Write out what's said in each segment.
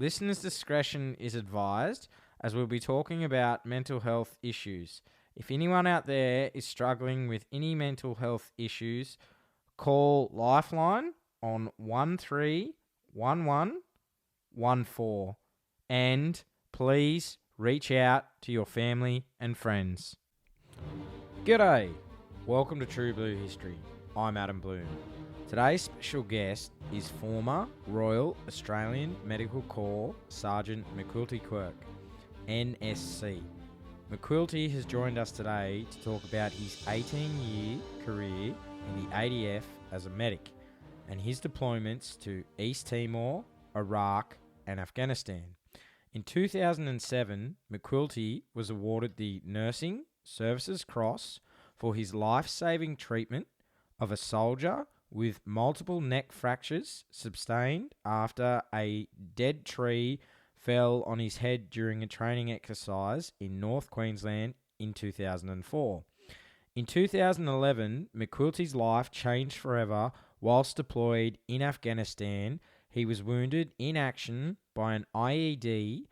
Listeners' discretion is advised as we'll be talking about mental health issues. If anyone out there is struggling with any mental health issues, call Lifeline on 131114 and please reach out to your family and friends. G'day, welcome to True Blue History. I'm Adam Bloom. Today's special guest is former Royal Australian Medical Corps Sergeant McQuilty Quirke NSC. McQuilty has joined us today to talk about his 18-year career in the ADF as a medic and his deployments to East Timor, Iraq and Afghanistan. In 2007, McQuilty was awarded the Nursing Services Cross for his life-saving treatment of a soldier with multiple neck fractures sustained after a dead tree fell on his head during a training exercise in North Queensland in 2004. In 2011, McQuilty's life changed forever whilst deployed in Afghanistan. He was wounded in action by an IED.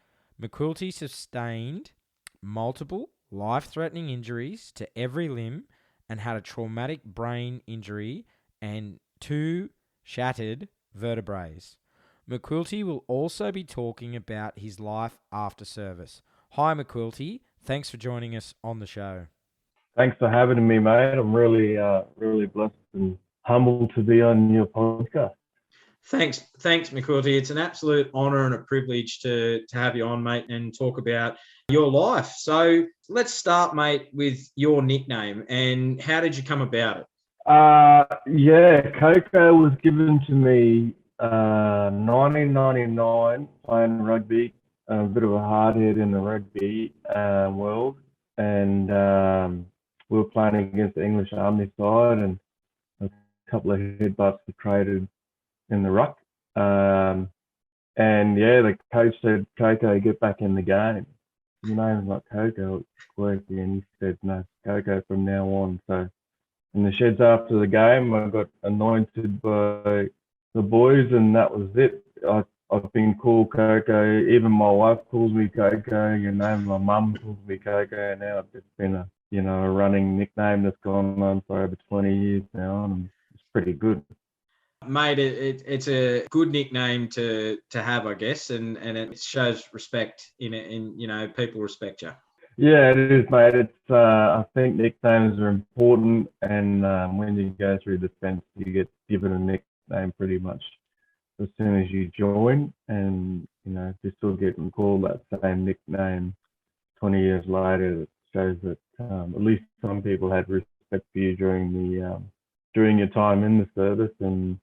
McQuilty sustained multiple life-threatening injuries to every limb and had a traumatic brain injury and 2 shattered vertebrae. McQuilty will also be talking about his life after service. Hi, McQuilty. Thanks for joining us on the show. Thanks for having me, mate. I'm really blessed and humbled to be on your podcast. Thanks, McQuilty. It's an absolute honour and a privilege to have you on, mate, and talk about your life. So let's start, mate, with your nickname and how did you come about it? Coco was given to me 1999 playing rugby. A bit of a hardhead in the rugby world, and we were playing against the English Army side, and a couple of headbutts were traded in the ruck. The coach said, "Coco, get back in the game. Your name's not Coco, it's Quirke." And he said, "No, it's Coco from now on." So in the sheds after the game, I got anointed by the boys, and that was it. I've been called Coco. Even my wife calls me Coco. My mum calls me Coco. And now it's just been a running nickname that's gone on for over 20 years now, and it's pretty good. Mate, it's a good nickname to have, I guess, and it shows respect in it, and people respect you. Yeah, it is, mate. It's I think nicknames are important, and when you go through defence, you get given a nickname pretty much as soon as you join, and if you're still getting called that same nickname 20 years later, it shows that at least some people had respect for you during your time in the service, and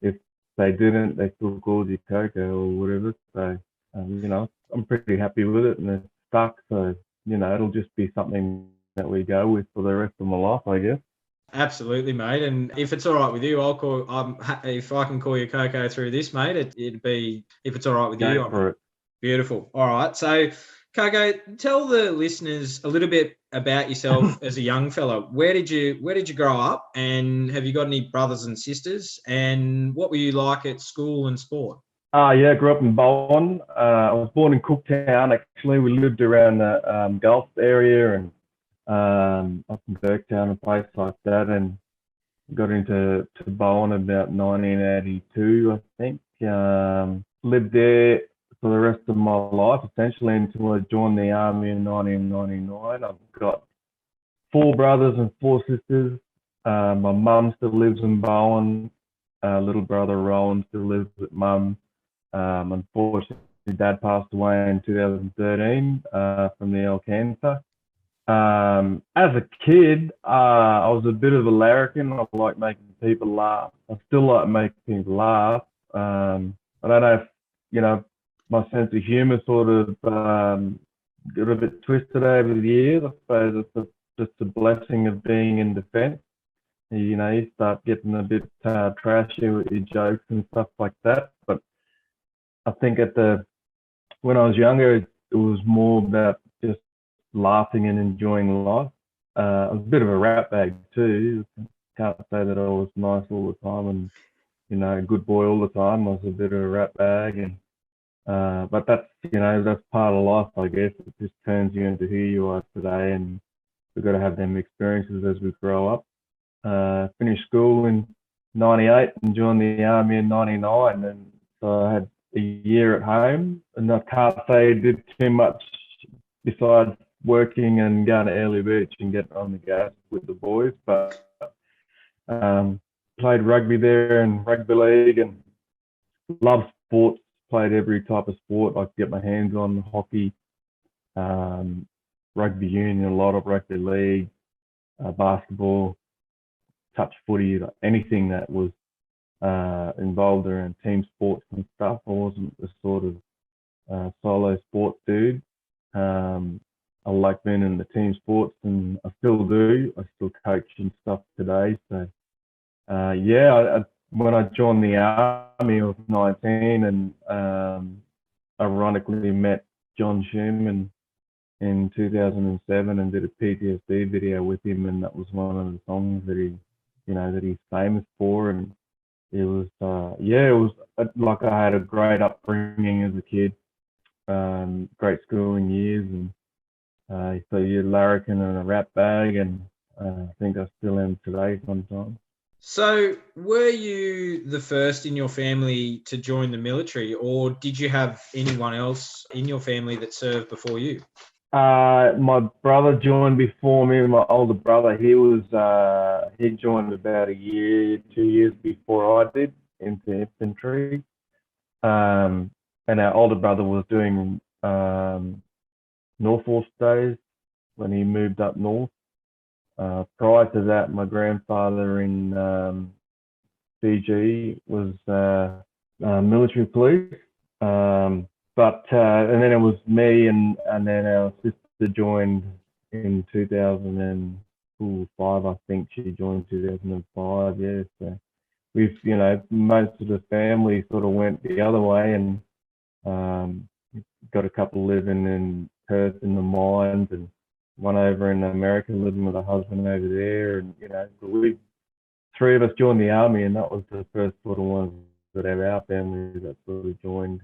if they didn't, they still called you Coco or whatever. So I'm pretty happy with it, and it's stuck. So it'll just be something that we go with for the rest of my life, I guess. Absolutely, mate. And if it's all right with you, if I can call you Coco through this, mate, it'd be, if it's all right with you. Go for it. Beautiful. All right. So, Coco, tell the listeners a little bit about yourself as a young fella. Where did you grow up, and have you got any brothers and sisters? And what were you like at school and sport? I grew up in Bowen. I was born in Cooktown, actually. We lived around the Gulf area and up in Burketown, a place like that, and got into Bowen about 1982, I think. Lived there for the rest of my life, essentially, until I joined the Army in 1999. I've got 4 brothers and 4 sisters. My mum still lives in Bowen. Little brother Rowan still lives with mum. Unfortunately, Dad passed away in 2013 from the cancer. As a kid, I was a bit of a larrikin. I like making people laugh. I still like making people laugh. I don't know if, my sense of humour sort of got a bit twisted over the years. I suppose it's just a blessing of being in defence. You start getting a bit trashy with your jokes and stuff like that. But I think when I was younger, it was more about just laughing and enjoying life. I was a bit of a rat bag too. Can't say that I was nice all the time and a good boy all the time. I was a bit of a rat bag, and But that's part of life, I guess. It just turns you into who you are today, and we've got to have them experiences as we grow up. Finished school in '98 and joined the army in '99, and so I had a year at home, and I can't say I did too much besides working and going to Early Beach and getting on the gas with the boys. But played rugby there and rugby league, and loved sports. Played every type of sport I could get my hands on: hockey, rugby union, a lot of rugby league, basketball, touch footy, like anything that was involved around team sports and stuff. I wasn't the sort of solo sport dude. I like being in the team sports, and I still do. I still coach and stuff today. So when I joined the army, I was 19, and ironically met John Schumann in 2007 and did a PTSD video with him, and that was one of the songs that he's famous for. And it was like I had a great upbringing as a kid, great schooling years, and so you're larrikin and a rap bag, and I think I still am today sometimes. So were you the first in your family to join the military, or did you have anyone else in your family that served before you? My brother joined before me. My older brother, he joined about 2 years before I did into infantry. And our older brother was doing North Force days when he moved up north. Prior to that, my grandfather in Fiji was military police. And then it was me, and then our sister joined in 2005. I think she joined 2005. Yeah, so we've most of the family sort of went the other way, and got a couple living in Perth in the mines, and one over in America living with a husband over there, and we three of us joined the army, and that was the first sort of ones that have our family that sort of joined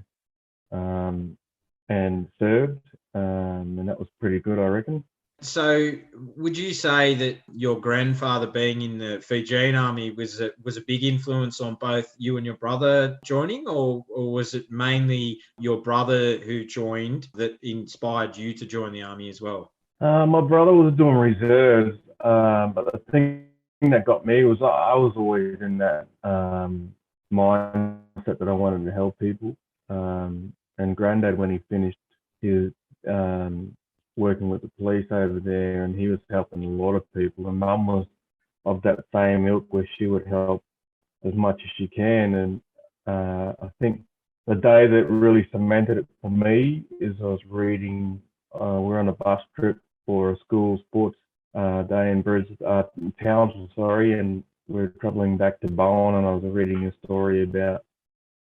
and served, and that was pretty good, I reckon. So would you say that your grandfather being in the Fijian army was a big influence on both you and your brother joining, or was it mainly your brother who joined that inspired you to join the army as well? My brother was doing reserves, but the thing that got me was I was always in that mindset that I wanted to help people. And Granddad, when he finished, he was working with the police over there, and he was helping a lot of people. And Mum was of that same ilk, where she would help as much as she can. And I think the day that really cemented it for me is I was reading. We're on a bus trip for a school sports day in Townsville, and we're travelling back to Bowen, and I was reading a story about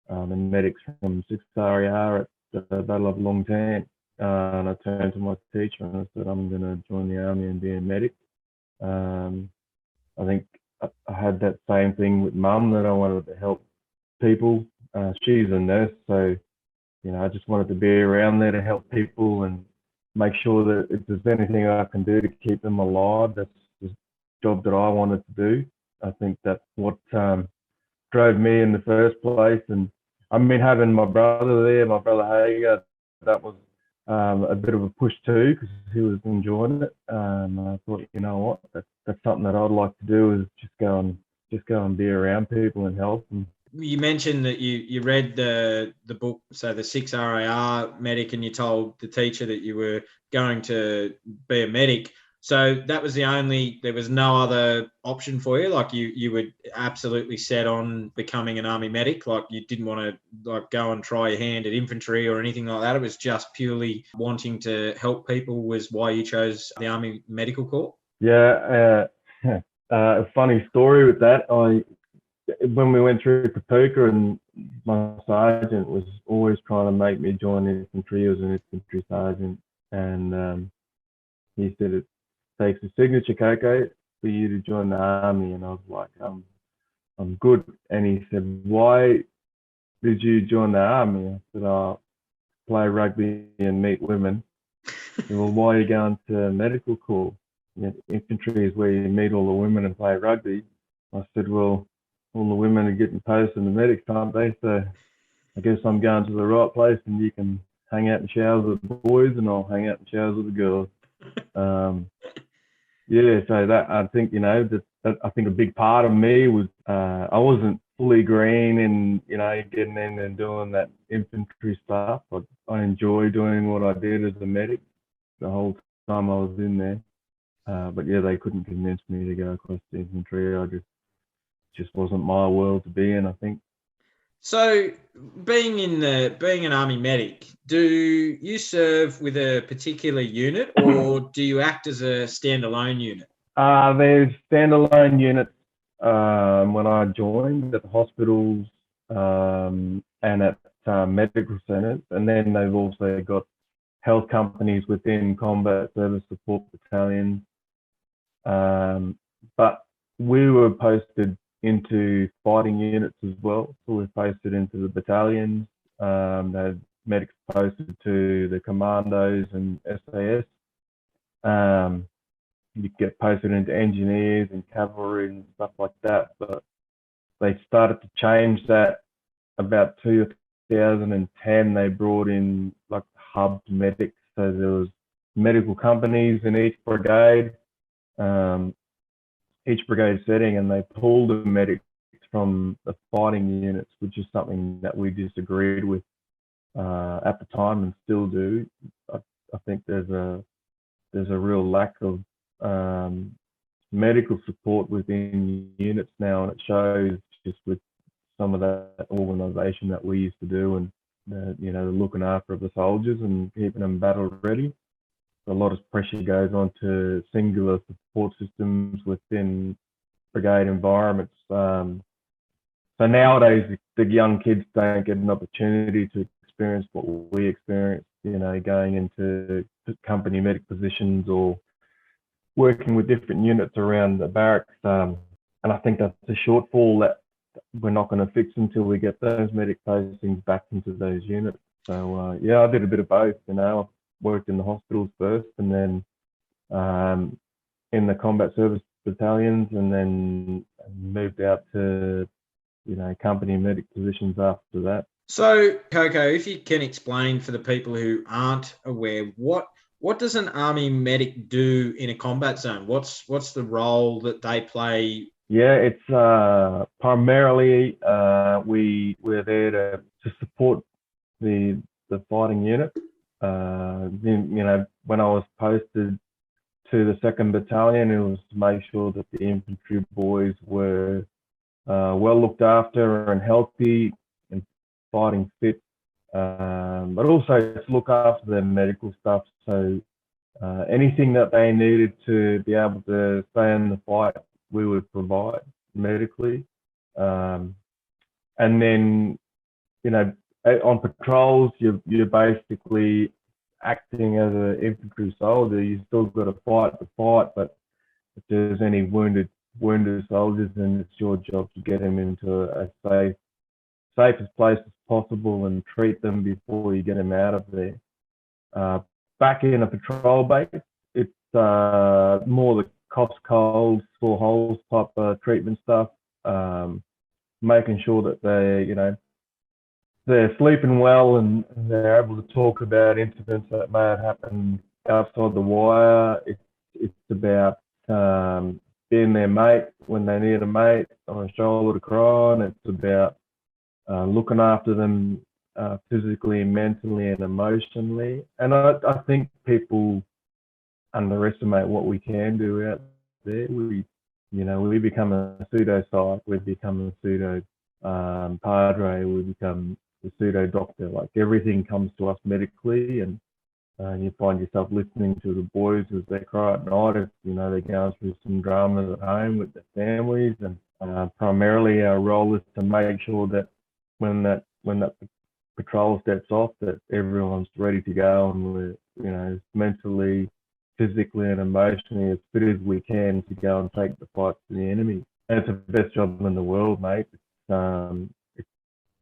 the medics from 6th RAR at the Battle of Long Tan. And I turned to my teacher and I said, I'm going to join the army and be a medic. I think I had that same thing with Mum, that I wanted to help people. She's a nurse, so I just wanted to be around there to help people and make sure that if there's anything I can do to keep them alive, that's the job that I wanted to do. I think that's what drove me in the first place. And I mean, having my brother there, my brother Hager, that was a bit of a push too, because he was enjoying it. I thought, what, that's something that I'd like to do, is just go and be around people and help them. You mentioned that you read the book, so the 6 RAR medic, and you told the teacher that you were going to be a medic. So that was there was no other option for you? Like you were absolutely set on becoming an army medic? Like you didn't want to go and try your hand at infantry or anything like that? It was just purely wanting to help people was why you chose the Army Medical Corps? Yeah, a funny story with that. When we went through Coco, and my sergeant was always trying to make me join the infantry. He was an infantry sergeant, and he said it takes a signature, Coco, for you to join the army. And I was like, I'm good. And he said, why did you join the army? I said, play rugby and meet women. Well, why are you going to medical corps? Infantry is where you meet all the women and play rugby. I said, well, all the women are getting posted in the medics, aren't they? So I guess I'm going to the right place, and you can hang out in showers with the boys and I'll hang out in showers with the girls. Yeah, so that, I think, that I think a big part of me was I wasn't fully green in, getting in and doing that infantry stuff. I enjoy doing what I did as a medic the whole time I was in there. But yeah, they couldn't convince me to go across the infantry. I just wasn't my world to be in, I think. So, being an army medic, do you serve with a particular unit, or do you act as a standalone unit? There's standalone units when I joined at the hospitals and at medical centres, and then they've also got health companies within combat service support battalions. But we were posted into fighting units as well. So we're posted into the battalions. The medics posted to the commandos and SAS. You get posted into engineers and cavalry and stuff like that. But they started to change that about 2010. They brought in like hub medics. So there was medical companies in each brigade setting, and they pulled the medics from the fighting units, which is something that we disagreed with at the time and still do. I think there's a real lack of medical support within units now, and it shows just with some of that organisation that we used to do, and the looking after of the soldiers and keeping them battle ready. A lot of pressure goes on to singular support systems within brigade environments. So nowadays, the young kids don't get an opportunity to experience what we experienced, going into company medic positions or working with different units around the barracks. And I think that's a shortfall that we're not going to fix until we get those medic postings back into those units. So, I did a bit of both, I worked in the hospitals first, and then in the combat service battalions, and then moved out to company medic positions after that. So, Coco, if you can explain for the people who aren't aware, what does an army medic do in a combat zone? What's the role that they play? Yeah, it's primarily we're there to support the fighting unit. When I was posted to the 2nd Battalion, it was to make sure that the infantry boys were well looked after and healthy and fighting fit, but also to look after their medical stuff. So anything that they needed to be able to stay in the fight, we would provide medically. And then, on patrols, you're basically acting as an infantry soldier. You still got to fight the fight, but if there's any wounded soldiers, then it's your job to get them into a safest place as possible and treat them before you get them out of there. Back in a patrol base, it's more the coughs, colds, sore holes type treatment stuff, making sure that they're sleeping well and they're able to talk about incidents that may have happened outside the wire. It's about being their mate when they need a mate, on a shoulder to cry on. It's about looking after them physically, mentally, and emotionally. And I think people underestimate what we can do out there. We become a pseudo psych, we become a pseudo padre, we become a pseudo doctor. Like, everything comes to us medically, and you find yourself listening to the boys as they cry at night if they're going through some dramas at home with their families. And primarily our role is to make sure that when that patrol steps off, that everyone's ready to go, and we're mentally, physically, and emotionally as fit as we can to go and take the fight to the enemy. And it's the best job in the world, mate.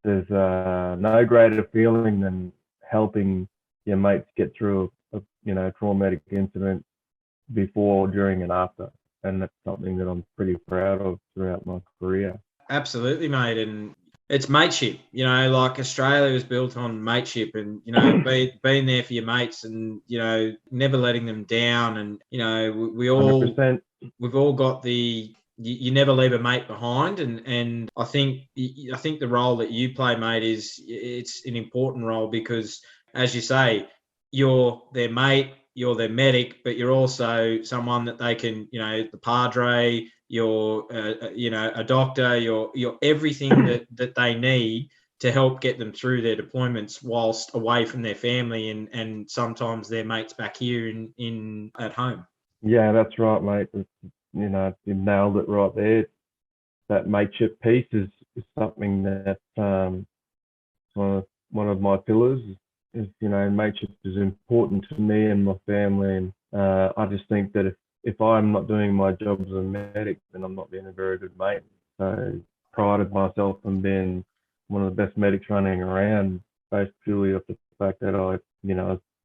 There's no greater feeling than helping your mates get through a traumatic incident before, during, and after. And that's something that I'm pretty proud of throughout my career. Absolutely, mate. And it's mateship, like Australia was built on mateship and, being there for your mates and, never letting them down. And, we've all got you never leave a mate behind. And I think the role that you play, mate, it's an important role because, as you say, you're their mate, you're their medic, but you're also someone that they can, the padre, you're, a doctor, you're everything that they need to help get them through their deployments whilst away from their family and sometimes their mates back here in at home. Yeah, that's right, mate. You nailed it right there. That mateship piece is something that one of my pillars is, mateship is important to me and my family. And I just think that if I'm not doing my job as a medic, then I'm not being a very good mate. So I prided myself on being one of the best medics running around, based purely off the fact that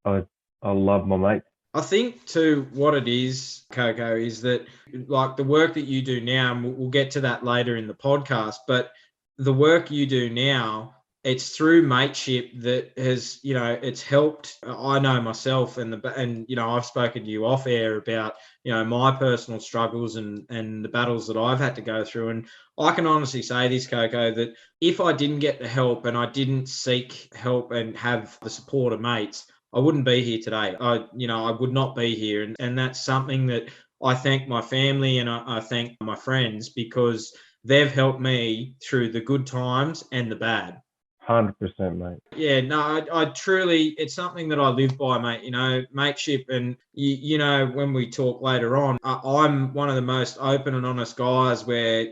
I love my mates. I think too, what it is, Coco, is that like the work that you do now, and we'll get to that later in the podcast, but the work you do now, it's through mateship that has, it's helped. I know myself and I've spoken to you off air about, my personal struggles and the battles that I've had to go through. And I can honestly say this, Coco, that if I didn't get the help and I didn't seek help and have the support of mates, I wouldn't be here today. I would not be here. And that's something that I thank my family and I thank my friends because they've helped me through the good times and the bad. 100%, mate. Yeah, no, I truly, it's something that I live by, mate, mateship. And, when we talk later on, I'm one of the most open and honest guys where,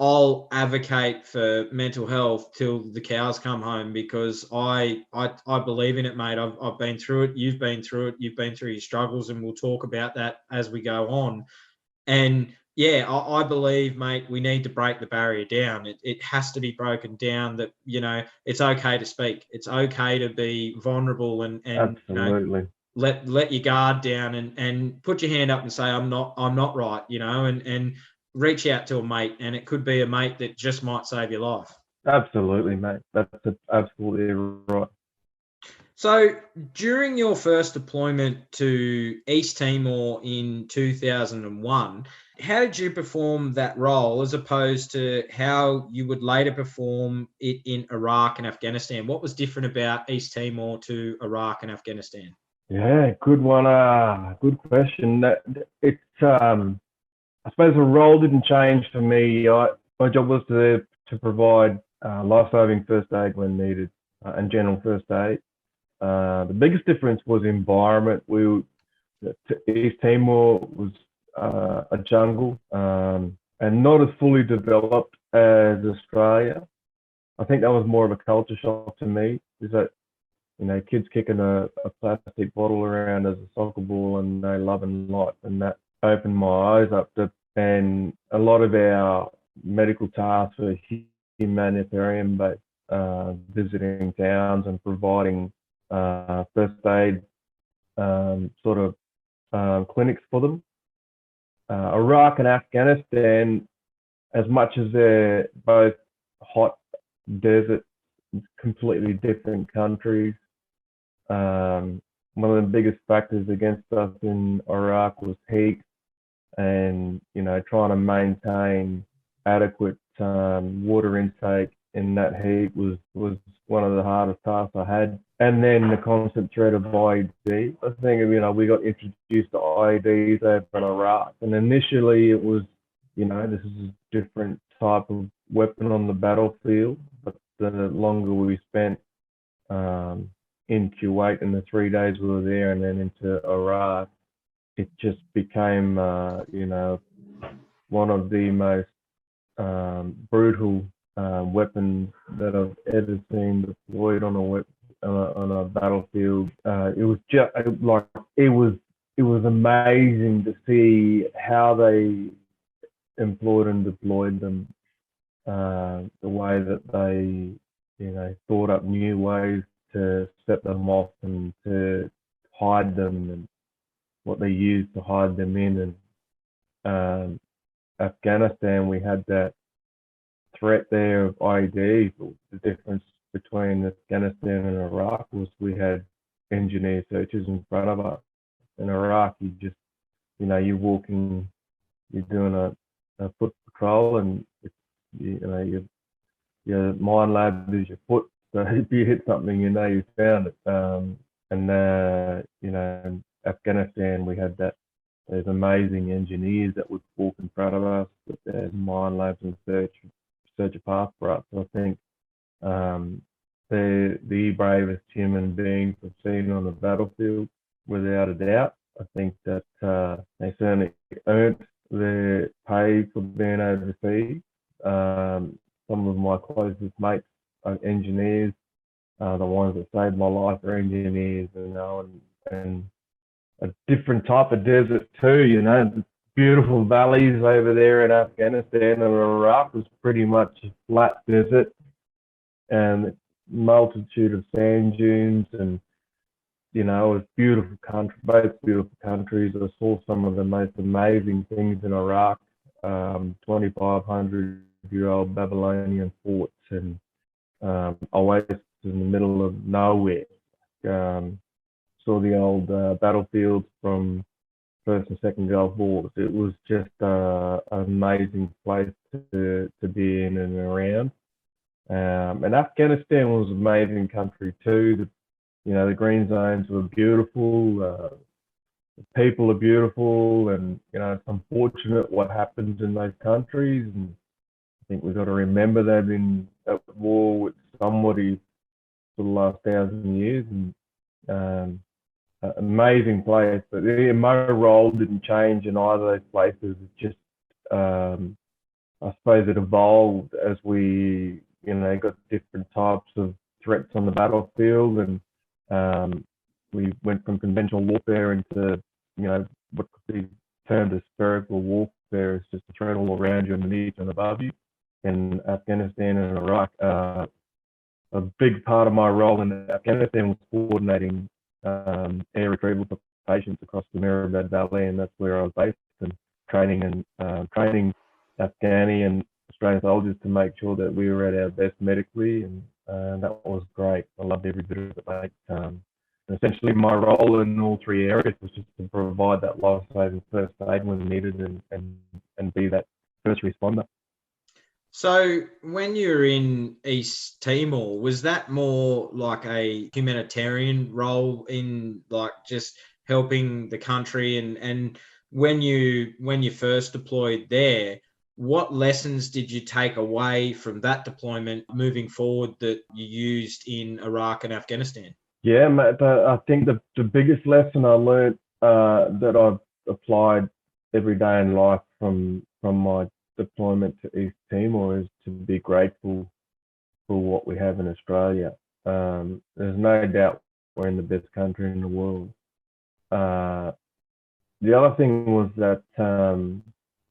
I'll advocate for mental health till the cows come home because I believe in it, mate. I've been through it. You've been through it. You've been through your struggles, and we'll talk about that as we go on. And yeah, I believe, mate, we need to break the barrier down. It has to be broken down that, it's okay to speak. It's okay to be vulnerable and absolutely. Let your guard down and put your hand up and say, I'm not right, and reach out to a mate. And it could be a mate that just might save your life. Absolutely, mate. That's absolutely right. So during your first deployment to East Timor in 2001, how did you perform that role as opposed to how you would later perform it in Iraq and Afghanistan? What was different about East Timor to Iraq and Afghanistan? Yeah, good one. Good question. It's I suppose the role didn't change for me. My job was to provide life-saving first aid when needed and general first aid. The biggest difference was environment. East Timor was a jungle and not as fully developed as Australia. I think that was more of a culture shock to me. Is that kids kicking a plastic bottle around as a soccer ball and they love and light, and that opened my eyes up to. And a lot of our medical tasks were humanitarian based, visiting towns and providing first aid clinics for them. Iraq and Afghanistan, as much as they're both hot deserts, completely different countries. One of the biggest factors against us in Iraq was heat, and trying to maintain adequate water intake in that heat was one of the hardest tasks I had. And then the constant threat of IED. I think we got introduced to IEDs over in Iraq, and initially it was this is a different type of weapon on the battlefield. But the longer we spent in Kuwait and the 3 days we were there, and then into Iraq, it just became one of the most brutal weapons that I've ever seen deployed on a battlefield. It was just it was amazing to see how they employed and deployed them. The way that they thought up new ways to set them off and to hide them, and what they used to hide them in. And Afghanistan, we had that threat there of IEDs. The difference between Afghanistan and Iraq was we had engineer searches in front of us. In Iraq, you just, you're walking, you're doing a foot patrol, and it's, your mine lab is your foot. So if you hit something, you found it. In Afghanistan, we had that. There's amazing engineers that would walk in front of us with their mine labs and search a path for us. So I think they're the bravest human beings I've seen on the battlefield, without a doubt. I think that they certainly earned their pay for being overseas. Some of my closest mates are engineers. The ones that saved my life are engineers, and a different type of desert too, the beautiful valleys over there in Afghanistan and Iraq was pretty much a flat desert, and a multitude of sand dunes, and it was beautiful country, both beautiful countries. I saw some of the most amazing things in Iraq, 2,500-year-old Babylonian forts, and oasis in the middle of nowhere. Saw the old battlefields from First and Second Gulf Wars. It was just an amazing place to be in and around. And Afghanistan was an amazing country too. The green zones were beautiful. The people are beautiful, and it's unfortunate what happens in those countries. And I think we've got to remember they've been at war with somebody for the last 1,000 years, and amazing place. But my role didn't change in either of those places. It just, I suppose, it evolved as we, got different types of threats on the battlefield, and we went from conventional warfare into, what could be termed as spherical warfare. It's just a threat all around you, underneath and above you. In Afghanistan and Iraq, a big part of my role in Afghanistan was coordinating air retrieval for patients across the Mirabad Valley, and that's where I was based, and training Afghani and Australian soldiers to make sure that we were at our best medically, and that was great. I loved every bit of it, mate. Essentially, my role in all three areas was just to provide that life-saving first aid when needed, and be that first responder. So when you were in East Timor, was that more like a humanitarian role in like just helping the country? And when you first deployed there, what lessons did you take away from that deployment moving forward that you used in Iraq and Afghanistan? Yeah, mate, I think the biggest lesson I learned that I've applied every day in life from my deployment to East Timor is to be grateful for what we have in Australia. There's no doubt we're in the best country in the world. The other thing was that, and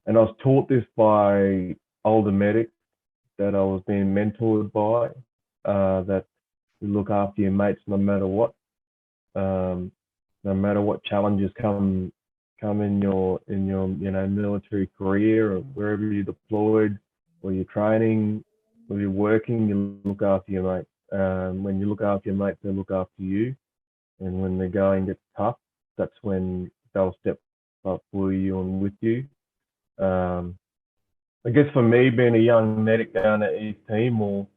I was taught this by older medics that I was being mentored by, that you look after your mates no matter what. No matter what challenges come in your military career, or wherever you're deployed, or you're training, or you're working, you look after your mates. When you look after your mates, they look after you. And when the going gets tough, that's when they'll step up for you and with you. I guess for me, being a young medic down at East Timor,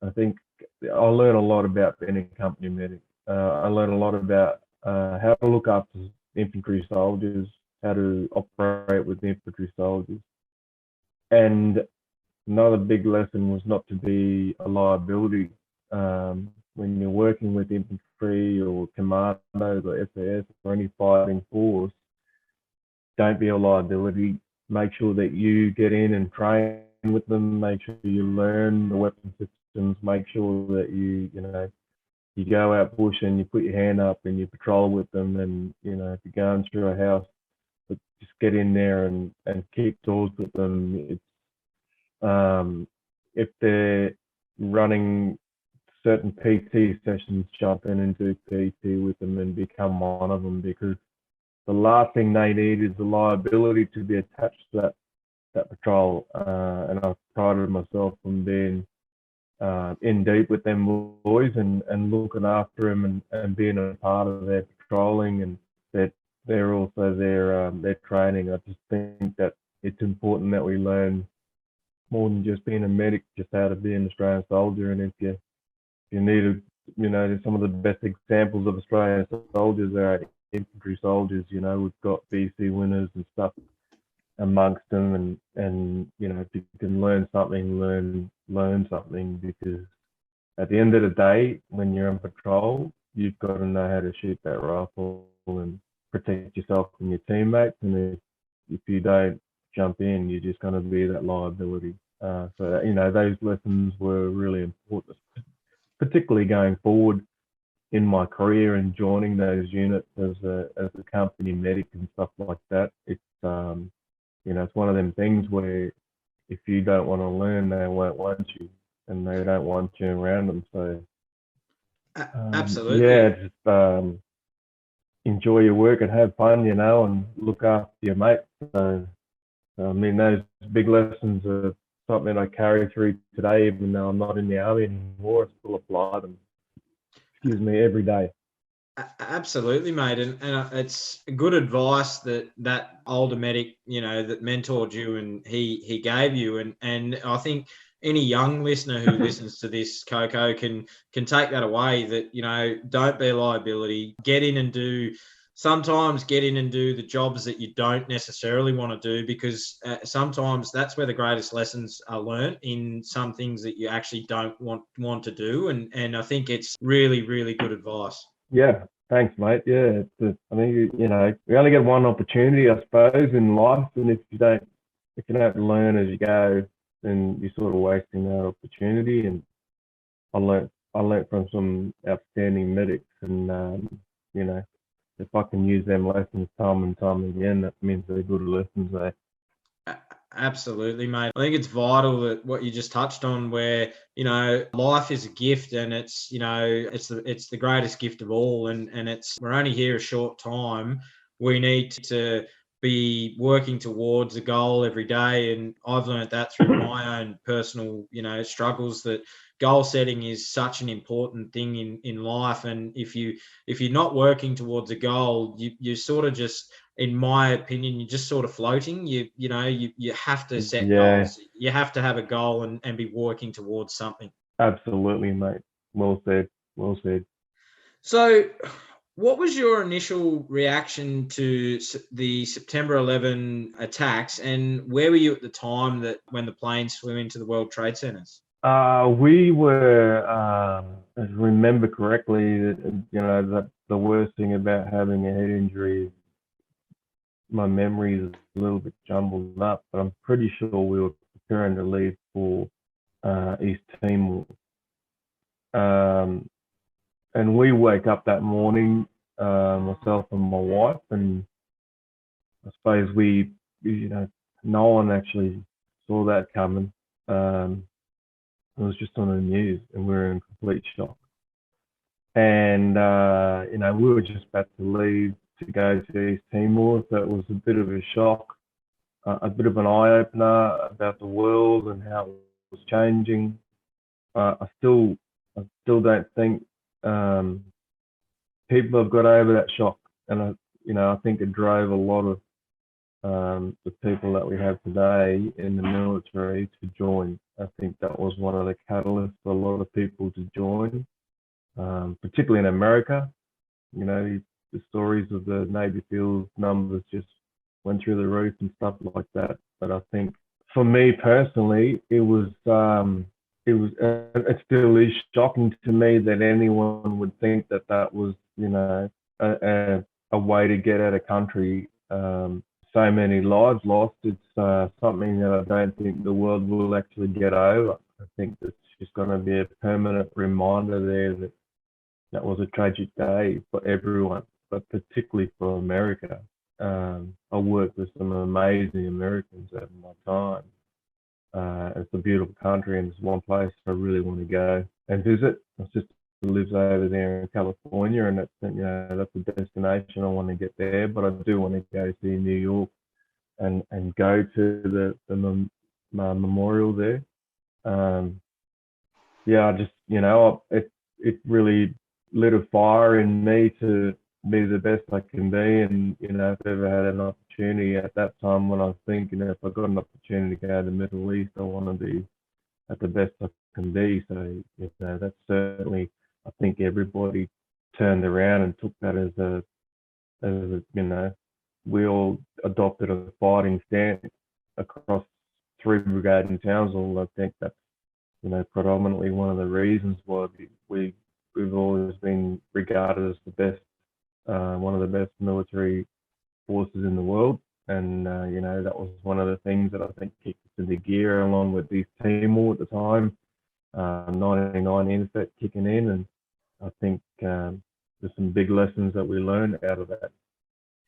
I think I learned a lot about being a company medic. I learned a lot about how to look after infantry soldiers, how to operate with infantry soldiers. And another big lesson was not to be a liability. When you're working with infantry or commandos or SAS or any fighting force, don't be a liability. Make sure that you get in and train with them. Make sure you learn the weapon systems. Make sure that you go out bush and you put your hand up and you patrol with them. And if you're going through a house, but just get in there and keep doors with them. It's if they're running certain PT sessions, jump in and do PT with them and become one of them, because the last thing they need is the liability to be attached to that patrol. And I've prided myself on being in deep with them boys and looking after them and being a part of their patrolling and they're also their training. I just think that it's important that we learn more than just being a medic, just how to be an Australian soldier. And if you need some of the best examples of Australian soldiers are infantry soldiers. We've got BC winners and stuff amongst them, and if you can learn something, learn something, because at the end of the day, when you're on patrol, you've got to know how to shoot that rifle and protect yourself and your teammates. And if you don't jump in, you're just going to be that liability. So those lessons were really important, particularly going forward in my career and joining those units as a company medic and stuff like that. It's it's one of them things where if you don't want to learn, they won't want you, and they don't want you around them. So absolutely, just enjoy your work and have fun, and look after your mates. So those big lessons are something I carry through today, even though I'm not in the army anymore. I still apply them. Every day. Absolutely, mate, and it's good advice that older medic, that mentored you and he gave you, and I think any young listener who listens to this, Coco, can take that away. That don't be a liability. Sometimes get in and do the jobs that you don't necessarily want to do, because sometimes that's where the greatest lessons are learnt, in some things that you actually don't want to do. And I think it's really, really good advice. Yeah, thanks, mate. Yeah, I think we only get one opportunity, I suppose, in life, and if you don't learn as you go, then you're sort of wasting that opportunity. And I learnt from some outstanding medics, and if I can use them lessons time and time again, that means they're good lessons there. Absolutely, mate. I think it's vital that what you just touched on, where life is a gift, and it's it's the greatest gift of all, and we're only here a short time. We need to be working towards a goal every day, and I've learned that through my own personal struggles, that goal setting is such an important thing in life. And if you're not working towards a goal, you sort of just, in my opinion, you're just sort of floating. You have to set goals. You have to have a goal and be working towards something. Absolutely, mate. Well said. So what was your initial reaction to the September 11 attacks, and where were you at the time when the planes flew into the World Trade Centers? We were, if I remember correctly, that the worst thing about having a head injury is my memory is a little bit jumbled up, but I'm pretty sure we were preparing to leave for East Timor. And we wake up that morning, myself and my wife, and I suppose no one actually saw that coming. It was just on the news, and we were in complete shock. And we were just about to leave to go to East Timor, so it was a bit of a shock, a bit of an eye-opener about the world and how it was changing. I still don't think people have got over that shock, and I think it drove a lot of the people that we have today in the military to join. I think that was one of the catalysts for a lot of people to join, particularly in America. The stories of the Navy SEALs numbers just went through the roof and stuff like that. But I think for me personally, it still is shocking to me that anyone would think that was, a way to get out of country. So many lives lost. It's something that I don't think the world will actually get over. I think it's just going to be a permanent reminder there that was a tragic day for everyone, but particularly for America. I worked with some amazing Americans over my time. It's a beautiful country, and it's one place I really want to go. and visit. My sister lives over there in California, and that's a destination I want to get there. But I do want to go see New York and go to the memorial there. I just it really lit a fire in me to be the best I can be, and if I ever had an opportunity at that time when I was thinking if I got an opportunity to go to the Middle East, I want to be at the best I can be. So that's certainly, I think everybody turned around and took that as a we all adopted a fighting stance across 3 brigade in Townsville. I think that's predominantly one of the reasons why we've always been regarded as the best, one of the best military forces in the world. And that was one of the things that I think kicked us into gear, along with East Timor at the time, 99 intercept kicking in, and I think there's some big lessons that we learned out of that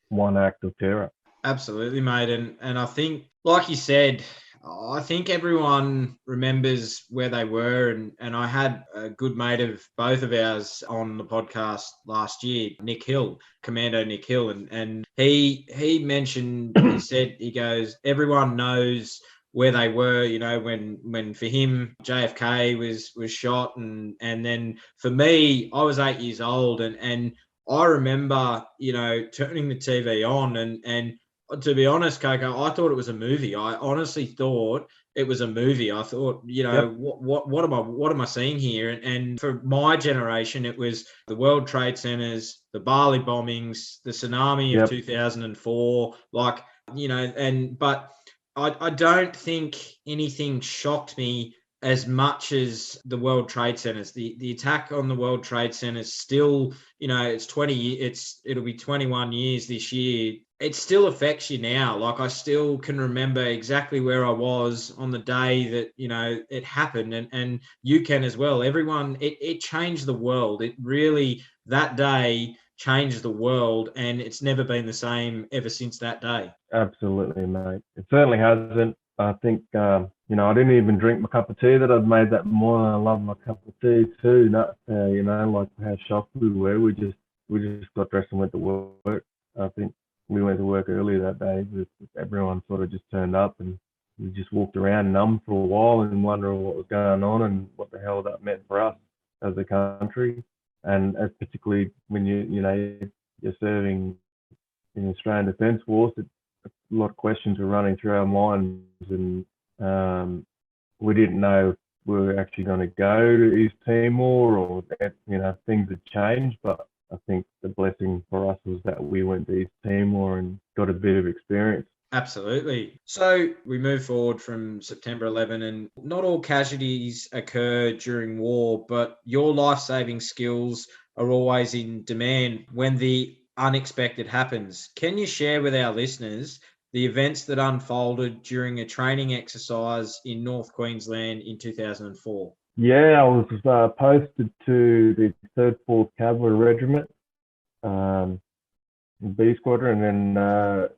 one act of terror. Absolutely, mate. And I think, like you said, I think everyone remembers where they were. And I had a good mate of both of ours on the podcast last year, Nick Hill, Commando Nick Hill. And he mentioned, he goes, everyone knows where they were, when for him, JFK was shot. And then for me, I was 8 years old and I remember, turning the TV on and to be honest, Coco, I thought it was a movie. I honestly thought it was a movie. I thought, Yep. what am I seeing here? And for my generation, it was the World Trade Centers, the Bali bombings, the tsunami of Yep. 2004. But I don't think anything shocked me as much as the World Trade Centers. The attack on the World Trade Centers still, it'll be 21 years this year. It still affects you now. Like, I still can remember exactly where I was on the day that, it happened, and you can as well. Everyone, it changed the world. It really, that day changed the world, and it's never been the same ever since that day. Absolutely, mate. It certainly hasn't. I think, I didn't even drink my cup of tea that I'd made that morning. I love my cup of tea too. Not, like how shocked we were. We just got dressed and went to work. I think we went to work early that day. Everyone sort of just turned up, and we just walked around numb for a while and wondering what was going on and what the hell that meant for us as a country. And as particularly when you're serving in the Australian Defence Force, a lot of questions were running through our minds, and we didn't know if we were actually going to go to East Timor or things had changed. But I think the blessing for us was that we went to East Timor and got a bit of experience. Absolutely. So we move forward from September 11, and not all casualties occur during war, but your life-saving skills are always in demand when the unexpected happens. Can you share with our listeners the events that unfolded during a training exercise in North Queensland in 2004? Yeah, I was posted to the 3rd 4th Cavalry Regiment, B Squadron, and then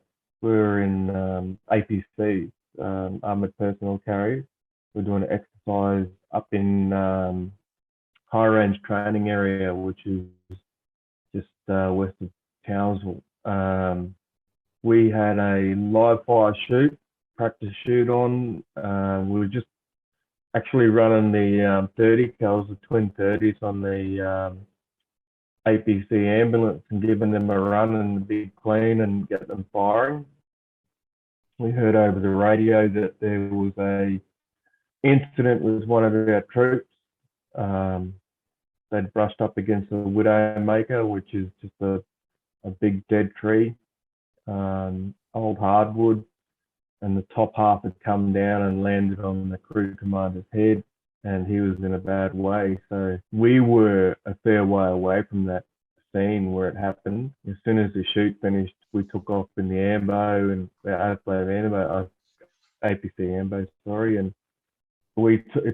we were in APC, Armoured Personnel Carriers. We're doing an exercise up in High Range Training Area, which is just west of Townsville. We had a live fire practice shoot on. We were just actually running the 30 cals, the twin 30s on the APC ambulance and giving them a run and a big clean and get them firing. We heard over the radio that there was a incident with one of our troops. They'd brushed up against a widowmaker, which is just a big dead tree, old hardwood, and the top half had come down and landed on the crew commander's head, and he was in a bad way. So we were a fair way away from that scene where it happened. As soon as the shoot finished, we took off in the APC ambo, and it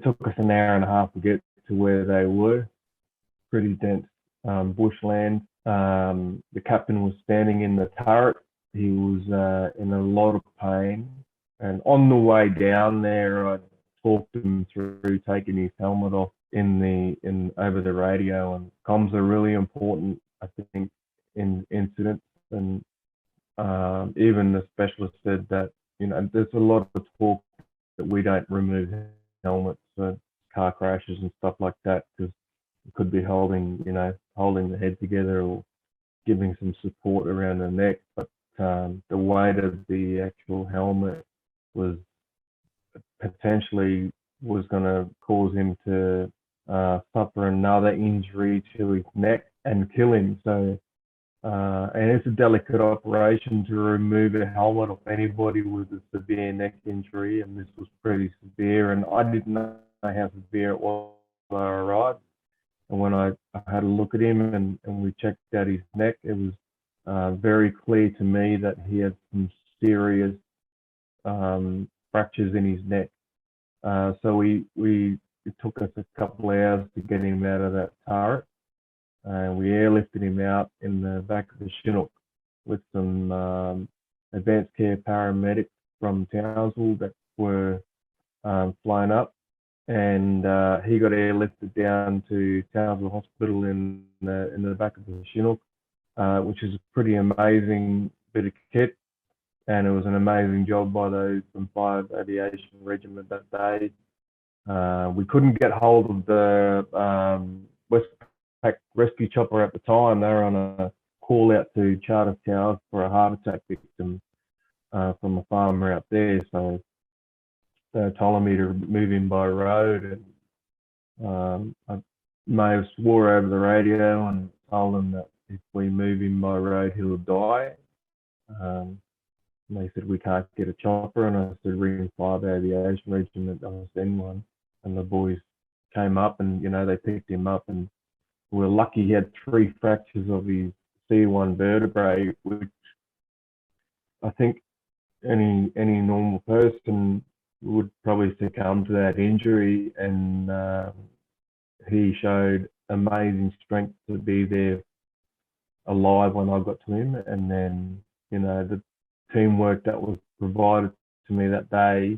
took us an hour and a half to get to where they were. Pretty dense bushland. The captain was standing in the turret. He was in a lot of pain, and on the way down there, I talked him through taking his helmet off in over the radio, and comms are really important, I think, in incidents. And even the specialist said that, you know, there's a lot of talk that we don't remove helmets for car crashes and stuff like that, because it could be holding the head together or giving some support around the neck. But the weight of the actual helmet was potentially going to cause him to suffer another injury to his neck and kill him. So, and it's a delicate operation to remove a helmet of anybody with a severe neck injury, and this was pretty severe, and I didn't know how severe it was when I arrived. And when I had a look at him and we checked out his neck, it was very clear to me that he had some serious fractures in his neck. So it took us a couple of hours to get him out of that turret. And we airlifted him out in the back of the Chinook with some advanced care paramedics from Townsville that were flown up. And he got airlifted down to Townsville Hospital in the back of the Chinook, which is a pretty amazing bit of kit. And it was an amazing job by those from 5 Aviation Regiment that day. We couldn't get hold of the Westpac rescue chopper at the time. They were on a call out to Charter Towers for a heart attack victim from a farmer out there. So they told me to move him by road, and I may have swore over the radio and told them that if we move him by road, he'll die. And they said, we can't get a chopper, and I said, ring 5 Aviation Regiment, I'll send one. And the boys came up, and they picked him up, and we were lucky he had 3 fractures of his C1 vertebrae, which I think any normal person would probably succumb to that injury. And he showed amazing strength to be there alive when I got to him. And then, the teamwork that was provided to me that day,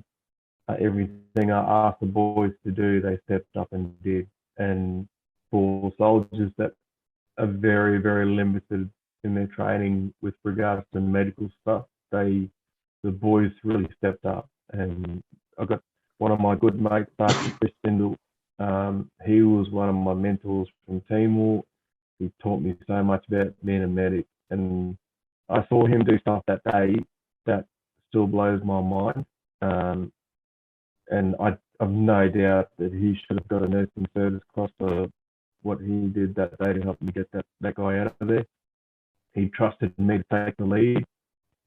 everything I asked the boys to do, they stepped up and did. And for soldiers that are very, very limited in their training with regards to medical stuff, the boys really stepped up. And I got one of my good mates, Chris Sindel. He was one of my mentors from Timor. He taught me so much about being a medic, and I saw him do stuff that day that still blows my mind. And I've no doubt that he should have got a nursing service cross for what he did that day to help me get that guy out of there. He trusted me to take the lead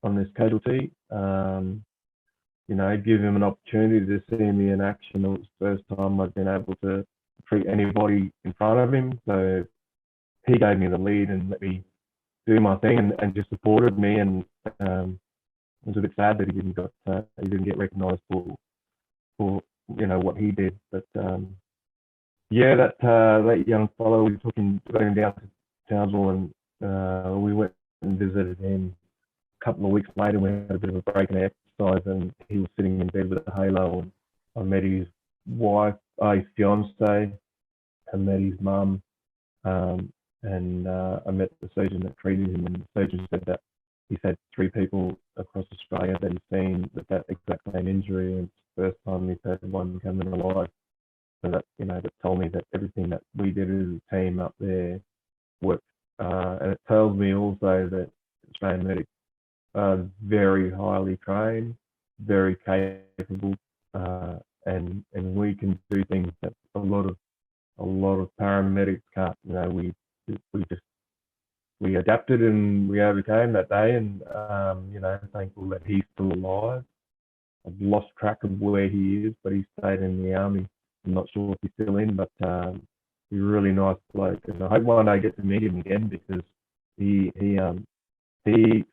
on this casualty. Give him an opportunity to see me in action. It was the first time I'd been able to treat anybody in front of him. So he gave me the lead and let me do my thing, and just supported me. And I was a bit sad that he didn't get recognised for what he did. But that young fellow, we got him down to Townsville, and we went and visited him. A couple of weeks later, we had a bit of a break in exercise, and he was sitting in bed with a halo. And I met his wife, his fiance, I met his mum, and I met the surgeon that treated him. And the surgeon said that he's had 3 people across Australia that he's seen with that exact same injury, and it's the first time he's had one coming alive. So that that told me that everything that we did as a team up there worked. And it tells me also that Australian medics are very highly trained, very capable, and we can do things that a lot of paramedics can't. We adapted and we overcame that day, and thankful that he's still alive. I've lost track of where he is, but he stayed in the army. I'm not sure if he's still in, but he's a really nice bloke, and I hope one day I get to meet him again, because he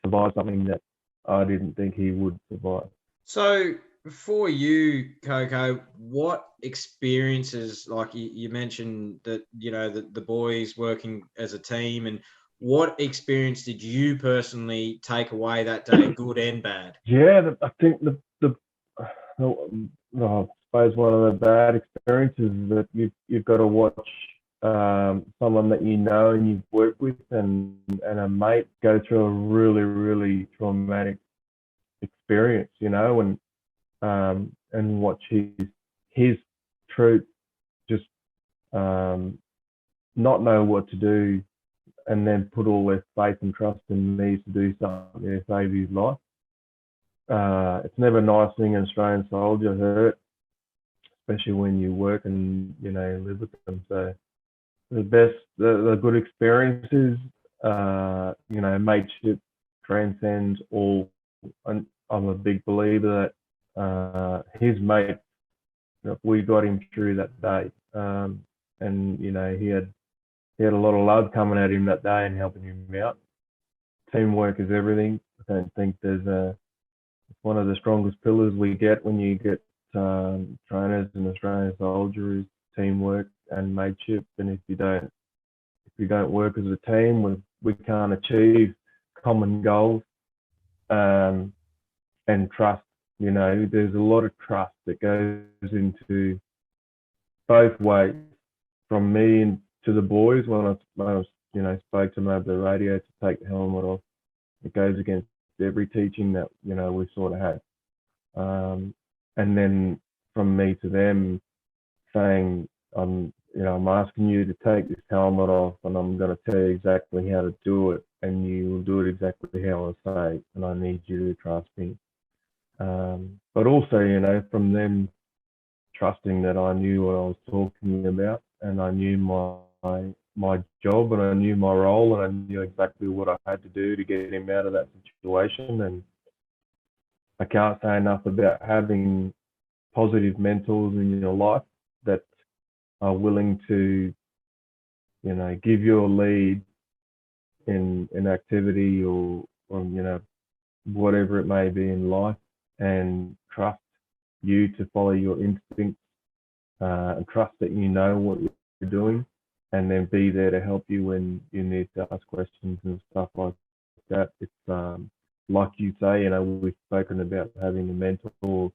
survived something that I didn't think he would survive. So for you, Coco, what experiences, like you mentioned that, the boys working as a team, and what experience did you personally take away that day, good and bad? Yeah, I think suppose one of the bad experiences is that you've got to watch someone that you know and you've worked with and a mate go through a really, really traumatic experience, and watch his troop just not know what to do, and then put all their faith and trust in me to do something to save his life. It's never nice seeing an Australian soldier hurt, especially when you work and live with them. So the good experiences, mateship transcends all. And I'm a big believer that his mate, we got him through that day, and he had a lot of love coming at him that day and helping him out. Teamwork is everything. I don't think it's one of the strongest pillars we get when you get trainers in Australian soldier is teamwork and mateship. And if you don't work as a team, we can't achieve common goals. And trust. There's a lot of trust that goes into both ways, from me and to the boys when I spoke to them over the radio to take the helmet off. It goes against every teaching that we sort of had, and then from me to them saying, I'm asking you to take this helmet off, and I'm going to tell you exactly how to do it, and you will do it exactly how I say, and I need you to trust me. But also, from them trusting that I knew what I was talking about, and I knew my job, and I knew my role, and I knew exactly what I had to do to get him out of that situation. And I can't say enough about having positive mentors in your life that are willing to, give you a lead in activity or whatever it may be in life, and trust you to follow your instincts, and trust that you know what you're doing, and then be there to help you when you need to ask questions and stuff like that. It's like you say, we've spoken about having a mentor,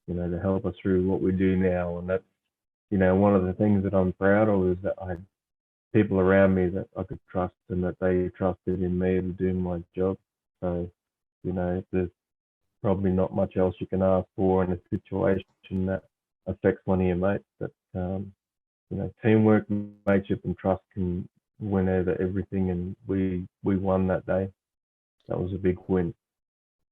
to help us through what we do now, and that's one of the things that I'm proud of is that I had people around me that I could trust and that they trusted in me to do my job. So, there's probably not much else you can ask for in a situation that affects one of your mates. But teamwork, mateship, and trust can win over everything, and we won that day. That was a big win.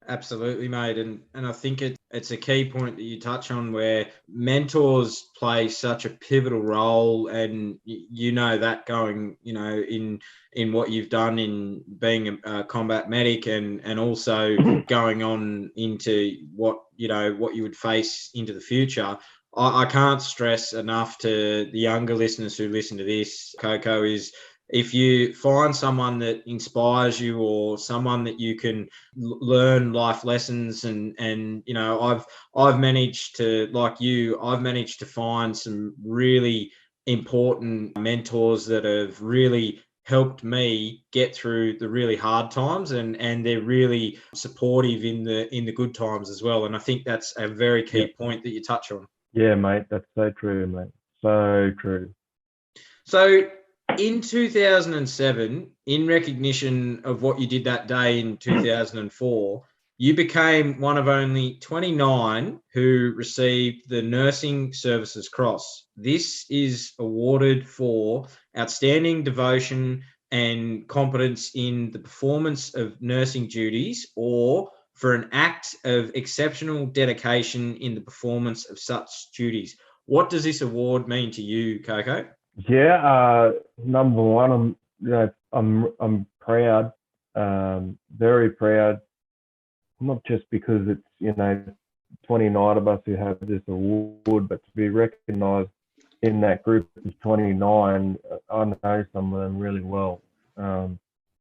Absolutely, mate. And I think it's a key point that you touch on, where mentors play such a pivotal role, and that going, in what you've done in being a combat medic, and also going on into what you would face into the future. I can't stress enough to the younger listeners who listen to this, Coco, is if you find someone that inspires you, or someone that you can learn life lessons, and I've managed to, like you, I've managed to find some really important mentors that have really helped me get through the really hard times, and they're really supportive in the good times as well. And I think that's a very key point that you touch on. Yeah, mate, that's so true, mate. So true. So in 2007, in recognition of what you did that day in 2004, you became one of only 29 who received the Nursing Services Cross. This is awarded for outstanding devotion and competence in the performance of nursing duties, or for an act of exceptional dedication in the performance of such duties. What does this award mean to you, Coco? Yeah, number one, I'm proud, very proud, not just because it's 29 of us who have this award, but to be recognised in that group of 29. I know some of them really well.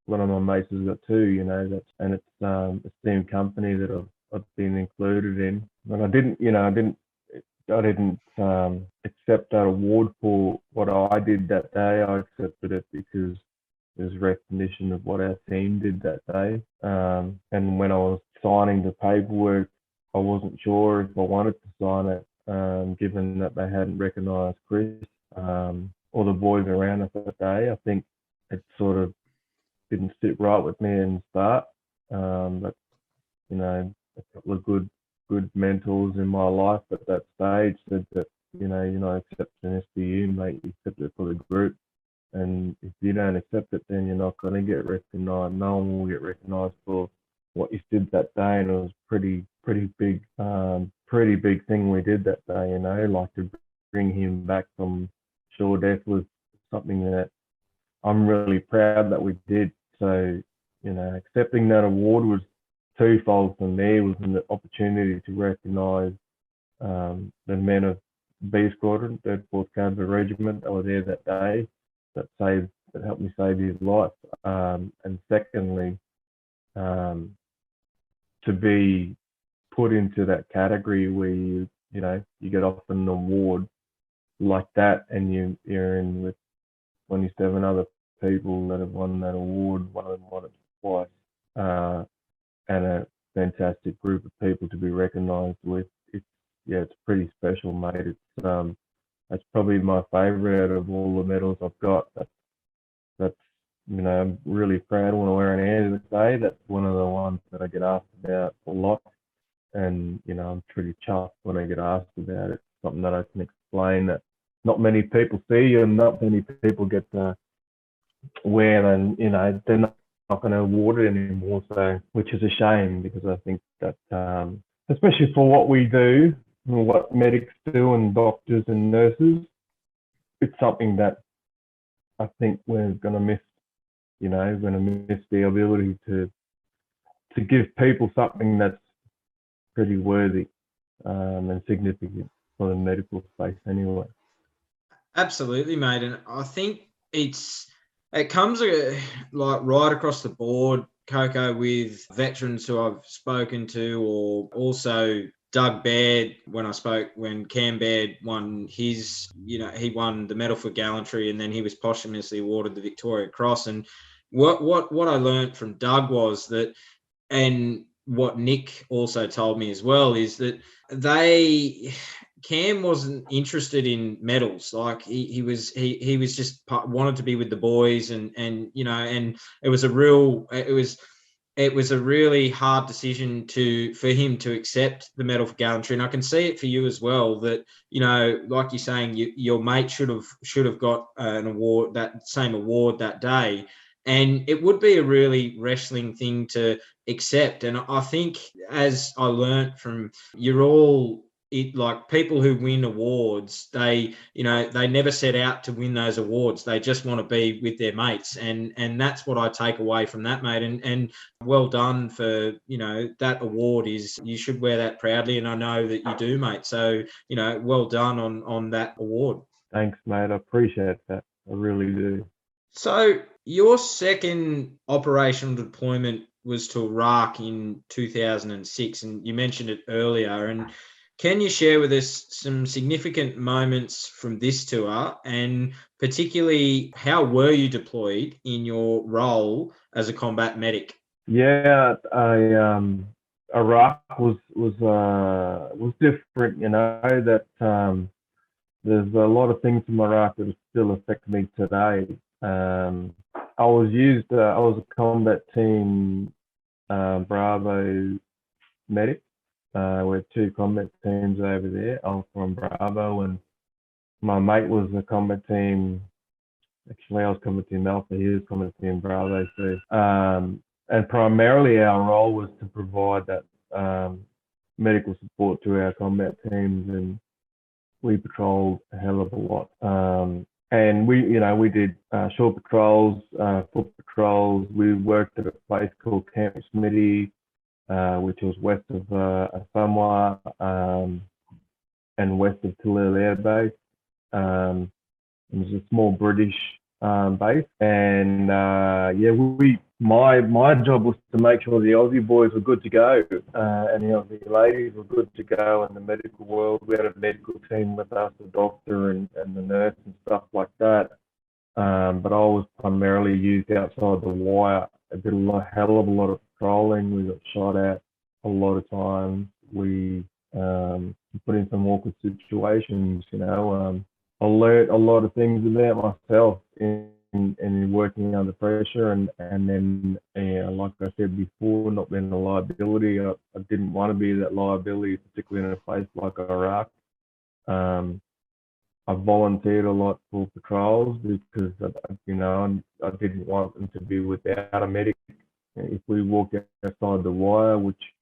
One of my mates has got two, and it's a steam company that I've been included in. And I didn't accept that award for what I did that day. I accepted it because there's recognition of what our team did that day. And when I was signing the paperwork, I wasn't sure if I wanted to sign it given that they hadn't recognised Chris or the boys around us that day. I think it sort of didn't sit right with me in the start. But, you know, a couple of good mentors in my life at that stage said that, you know, you're not accepting SBU, mate, you accept it for the group. And if you don't accept it, then you're not going to get recognised. No one will get recognised for what you did that day. And it was pretty big thing we did that day, you know, like to bring him back from sure death was something that I'm really proud that we did. So, you know, accepting that award was twofold for me. It was an opportunity to recognise the men of B Squadron, 3rd 4th Cavalry Regiment that were there that day, that helped me save his life. And secondly, to be put into that category where you get offered an award like that, and you're in with 27 other people that have won that award. One of them won it twice, and a fantastic group of people to be recognised with. It's pretty special, mate. That's probably my favourite out of all the medals I've got. That's you know, I'm really proud when I wear an air today. That's one of the ones that I get asked about a lot, and you know, I'm pretty chuffed when I get asked about it. Something that I can explain that not many people see and not many people get to wear, and you know, they're not going to award it anymore. So, which is a shame, because I think that, especially for what we do, what medics do, and doctors and nurses, it's something that I think we're going to miss. You know, we're going to miss the ability to give people something that's pretty worthy and significant for the medical space anyway. Absolutely, mate. And I think it comes like right across the board, Coco, with veterans who I've spoken to, or also Doug Baird, when Cam Baird won his, you know, he won the Medal for Gallantry, and then he was posthumously awarded the Victoria Cross. And what I learned from Doug was that, and what Nick also told me as well, is that Cam wasn't interested in medals. Like he was just wanted to be with the boys, and you know, and it was a really hard decision for him to accept the Medal for Gallantry. And I can see it for you as well, that, you know, like you're saying, your mate should have got an award, that same award that day. And it would be a really wrestling thing to accept. And I think, as I learnt from, like people who win awards, they never set out to win those awards. They just want to be with their mates. And that's what I take away from that, mate. And well done for, you know, that award. You should wear that proudly. And I know that you do, mate. So, you know, well done on that award. Thanks, mate. I appreciate that. I really do. So your second operational deployment was to Iraq in 2006, and you mentioned it earlier. And can you share with us some significant moments from this tour, and particularly how were you deployed in your role as a combat medic? Yeah, Iraq was different. You know, that there's a lot of things from Iraq that still affect me today. I was a combat team Bravo medic. We had 2 combat teams over there. I was from Bravo, and my mate was a combat team. Actually, I was combat team Alpha. He was combat team Bravo. So, and primarily our role was to provide that medical support to our combat teams, and we patrolled a hell of a lot. And we did short patrols, foot patrols. We worked at a place called Camp Smitty, which was west of Assamwa and west of Tulil Air Base. It was a small British base, and my job was to make sure the Aussie boys were good to go, and the Aussie ladies were good to go in the medical world. We had a medical team with us, the doctor and the nurse and stuff like that. But I was primarily used outside the wire. I did hell of a lot of patrolling. We got shot at a lot of times. We put in some awkward situations. I learned a lot of things about myself in working under pressure, and then like I said before, not being a liability. I didn't want to be that liability, particularly in a place like Iraq. I volunteered a lot for patrols because I didn't want them to be without a medic. If we walked outside the wire, which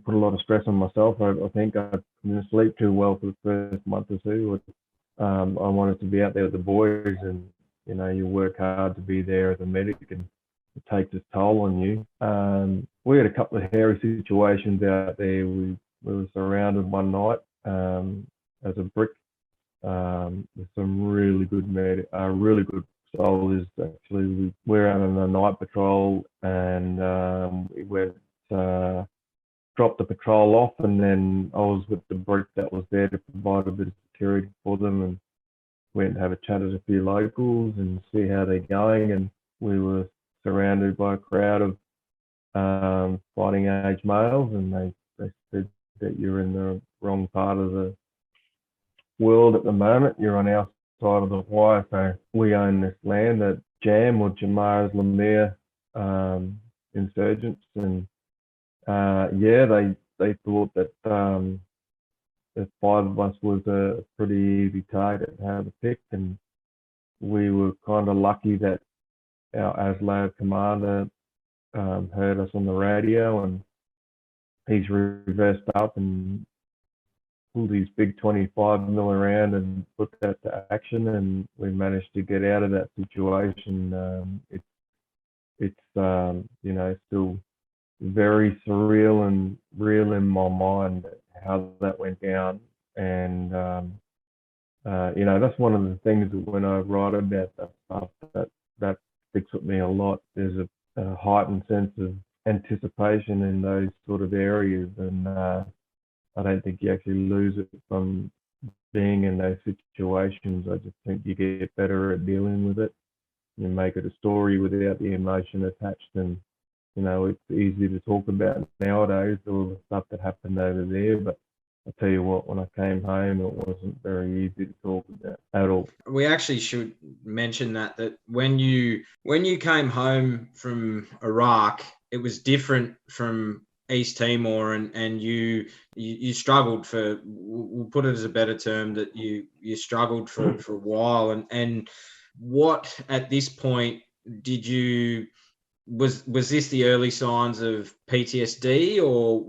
put a lot of stress on myself, I think I didn't sleep too well for the first month or two. I wanted to be out there with the boys, and you work hard to be there as a medic, and it takes its toll on you. We had a couple of hairy situations out there. We were surrounded one night as a brick with some really good soldiers. Actually, we were out on a night patrol, and we went. Dropped the patrol off, and then I was with the brick that was there to provide a bit of security for them, and went and have a chat with a few locals and see how they're going. And we were surrounded by a crowd of fighting age males, and they said that you're in the wrong part of the world at the moment. You're on our side of the wire. So we own this land at Jam or Jamar Lamir insurgents, and they thought that the five of us was a pretty easy target to have a pick, and we were kind of lucky that our ASLAB commander heard us on the radio, and he's reversed up and pulled his big 25 mil around and put that to action, and we managed to get out of that situation. It's still very surreal and real in my mind how that went down. And that's one of the things that when I write about that stuff, that sticks with me a lot. There's a heightened sense of anticipation in those sort of areas, and I don't think you actually lose it from being in those situations. I just think you get better at dealing with it. You make it a story without the emotion attached, and it's easy to talk about nowadays, all the stuff that happened over there. But I tell you what, when I came home, it wasn't very easy to talk about at all. We actually should mention that when you came home from Iraq, it was different from East Timor, and you struggled for, we'll put it as a better term, that you struggled for a while. And what at this point did you... Was this the early signs of PTSD, or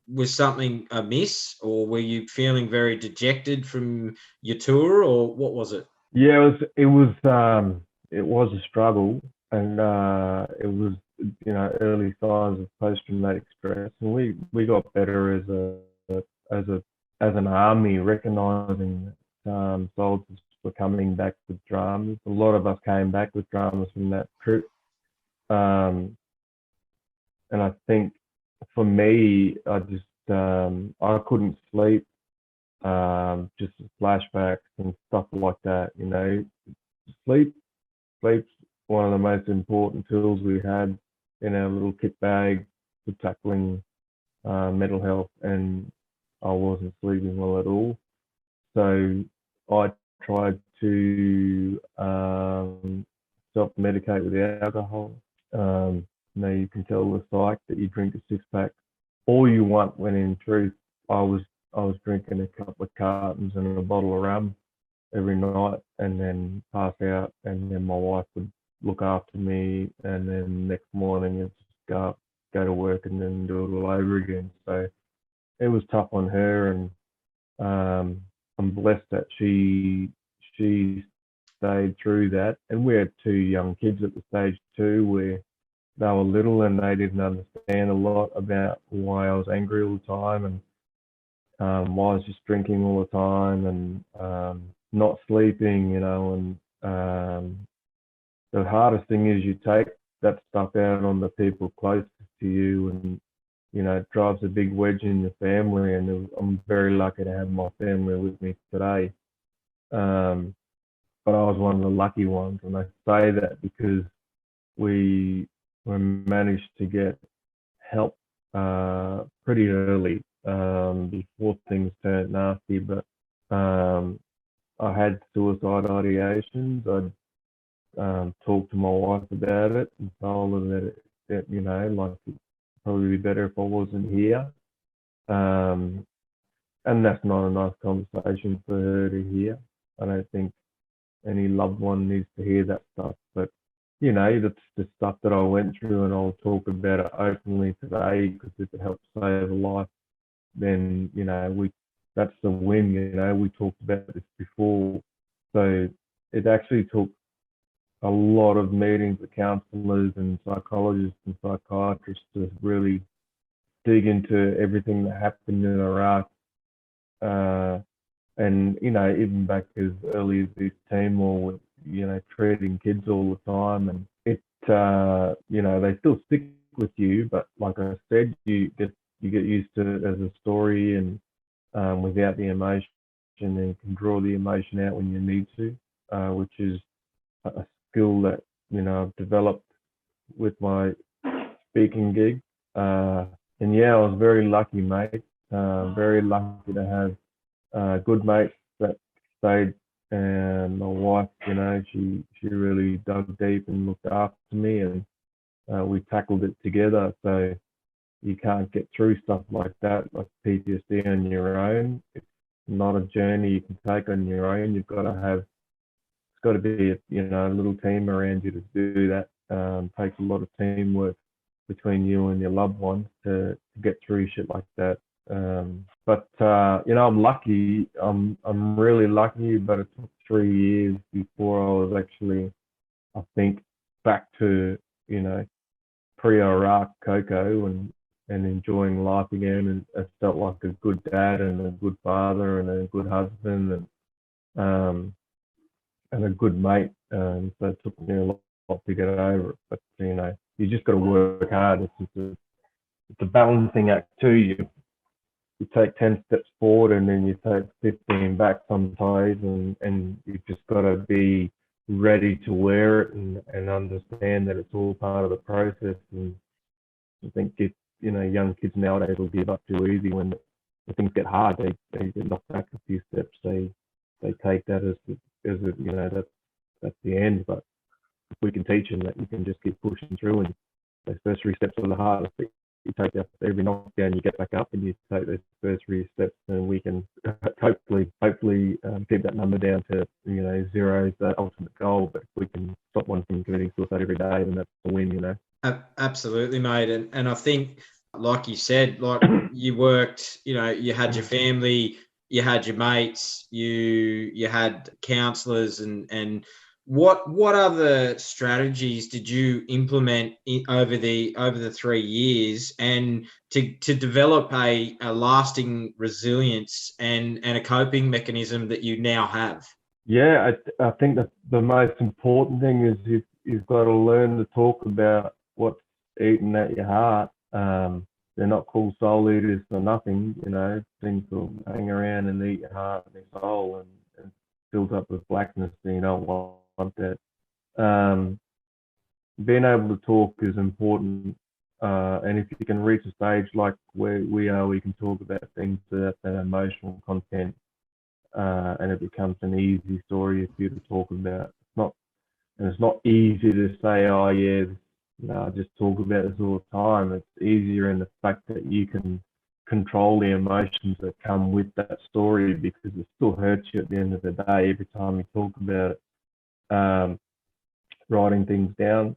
was something amiss, or were you feeling very dejected from your tour, or what was it? Yeah, it was a struggle, and it was early signs of post-traumatic stress, and we got better as an army, recognizing that soldiers were coming back with dramas. A lot of us came back with dramas from that trip. And I for me, I just I couldn't sleep, just flashbacks and stuff like that. Sleep's one of the most important tools we had in our little kit bag for tackling mental health, and I wasn't sleeping well at all. So I tried to self-medicate with alcohol. You can tell the psych that you drink a six-pack all you want, when in truth I was drinking a couple of cartons and a bottle of rum every night, and then pass out, and then my wife would look after me, and then next morning it's just go to work and then do it all over again. So it was tough on her, and I'm blessed that she stayed through that. And we had two young kids at the stage too, where they were little and they didn't understand a lot about why I was angry all the time, and why I was just drinking all the time, and not sleeping, and the hardest thing is you take that stuff out on the people closest to you, and it drives a big wedge in your family. And I'm very lucky to have my family with me today, but I was one of the lucky ones, and I say that because we managed to get help pretty early. before things turned nasty. But I had suicide ideations. I'd talked to my wife about it and told her that you know, like it'd probably be better if I wasn't here. Um, and that's not a nice conversation for her to hear. I don't think any loved one needs to hear that stuff. But you know, that's the stuff that I went through, and I'll talk about it openly today because if it helps save a life, then you know that's the win. You know, we talked about this before, so it actually took a lot of meetings with counsellors and psychologists and psychiatrists to really dig into everything that happened in Iraq. And you know, even back as early as East Timor, with you know, treating kids all the time, and it you know, they still stick with you, but like I said, you get used to it as a story, and without the emotion, and you can draw the emotion out when you need to, which is a skill that you know I've developed with my speaking gig. And yeah, I was very lucky, mate. Very lucky to have good mates that stayed, and my wife, you know, she really dug deep and looked after me, and we tackled it together. So you can't get through stuff like that, like PTSD, on your own. It's not a journey you can take on your own. You've got to have, it's got to be you know, a little team around you to do that. Takes a lot of teamwork between you and your loved ones to get through shit like that. But you know, I'm lucky. I'm really lucky. But it took 3 years before I was actually, I think, back to you know, pre-Iraq Coco and enjoying life again, and I felt like a good dad and a good father and a good husband and a good mate. So it took me a lot to get over it. But you know, you just got to work hard. It's a balancing act too. You take 10 steps forward and then you take 15 back sometimes, and you've just got to be ready to wear it and understand that it's all part of the process. And I think if you know, young kids nowadays will give up too easy when things get hard. They get knocked back a few steps. They take that as you know, that's the end. But if we can teach them that you can just keep pushing through, and those first 3 steps are the hardest. You take that every knockdown, you get back up, and you take those first 3 steps, and we can hopefully keep that number down to, you know, 0 is the ultimate goal. But if we can stop one from committing suicide every day, then that's a win, you know. Absolutely, mate. And I think, like you said, like you worked, you know, you had your family, you had your mates, you had counsellors, and what other strategies did you implement over the 3 years, and to develop a lasting resilience and a coping mechanism that you now have? Yeah, I think that the most important thing is you've got to learn to talk about what's eating at your heart. They're not called soul eaters for nothing, you know. Things will hang around and eat your heart and your soul, and filled up with blackness, and you don't want that. Being able to talk is important, and if you can reach a stage like where we are, we can talk about things that have emotional content, and it becomes an easy story for you to talk about. It's not easy to say, oh yeah, I just talk about this all the time. It's easier in the fact that you can control the emotions that come with that story, because it still hurts you at the end of the day every time you talk about it. Writing things down.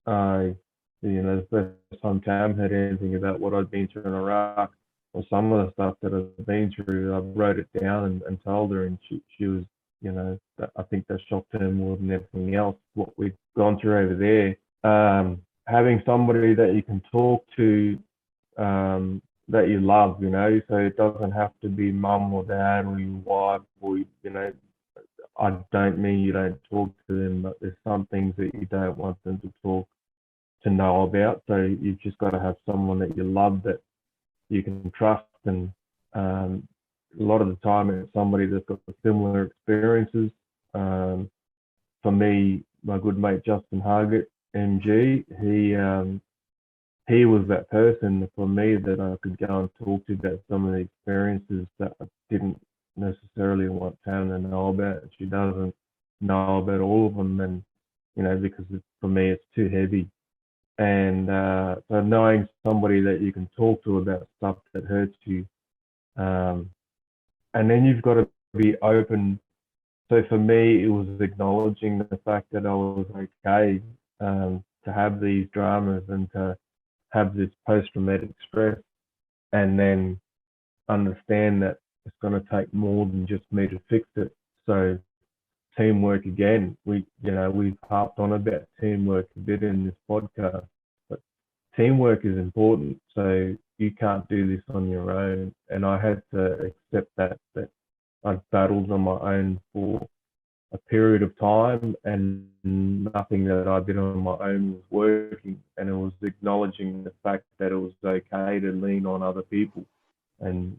You know, the first time Tam heard anything about what I'd been through in Iraq, or some of the stuff that I've been through, I wrote it down and told her, and she was, you know, I think that shocked her more than everything else, what we've gone through over there. Having somebody that you can talk to, that you love, you know, so it doesn't have to be mum or dad or your wife, or, you know, I don't mean you don't talk to them, but there's some things that you don't want them to know about. So you've just got to have someone that you love, that you can trust, and a lot of the time it's somebody that's got similar experiences. For me, my good mate Justin Hargett, MG, he was that person for me that I could go and talk to about some of the experiences that I didn't necessarily want Shannon to know about. She doesn't know about all of them, and because for me it's too heavy. And so knowing somebody that you can talk to about stuff that hurts you, and then you've got to be open. So for me, it was acknowledging the fact that I was okay to have these dramas and to have this post-traumatic stress, and then understand that it's going to take more than just me to fix it. So teamwork again, we've harped on about teamwork a bit in this podcast, but teamwork is important. So you can't do this on your own. And I had to accept that I'd battled on my own for a period of time, and nothing that I did on my own was working. And it was acknowledging the fact that it was okay to lean on other people. And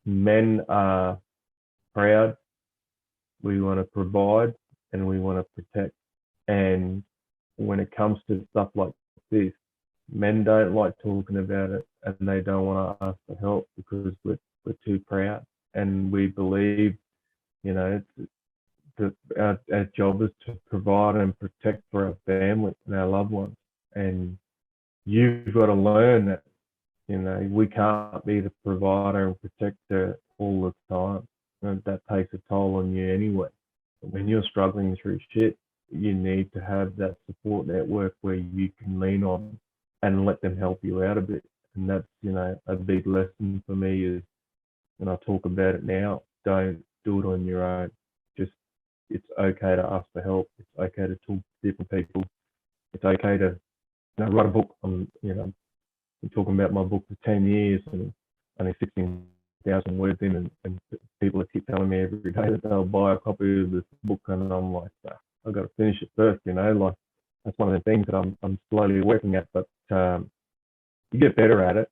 men are proud. We want to provide and we want to protect. And when it comes to stuff like this, men don't like talking about it, and they don't want to ask for help because we're too proud. And we believe, our job is to provide and protect for our family and our loved ones. And you've got to learn that, we can't be the provider and protector all the time. And that takes a toll on you anyway. But when you're struggling through shit, you need to have that support network where you can lean on and let them help you out a bit. And that's, a big lesson for me is when I talk about it now, don't do it on your own. It's okay to ask for help. It's okay to talk to different people. It's okay to write a book. I'm talking about my book for 10 years and only 16,000 words in, and people keep telling me every day that they'll buy a copy of this book, and I'm like, I've got to finish it first, like that's one of the things that I'm slowly working at, but you get better at it.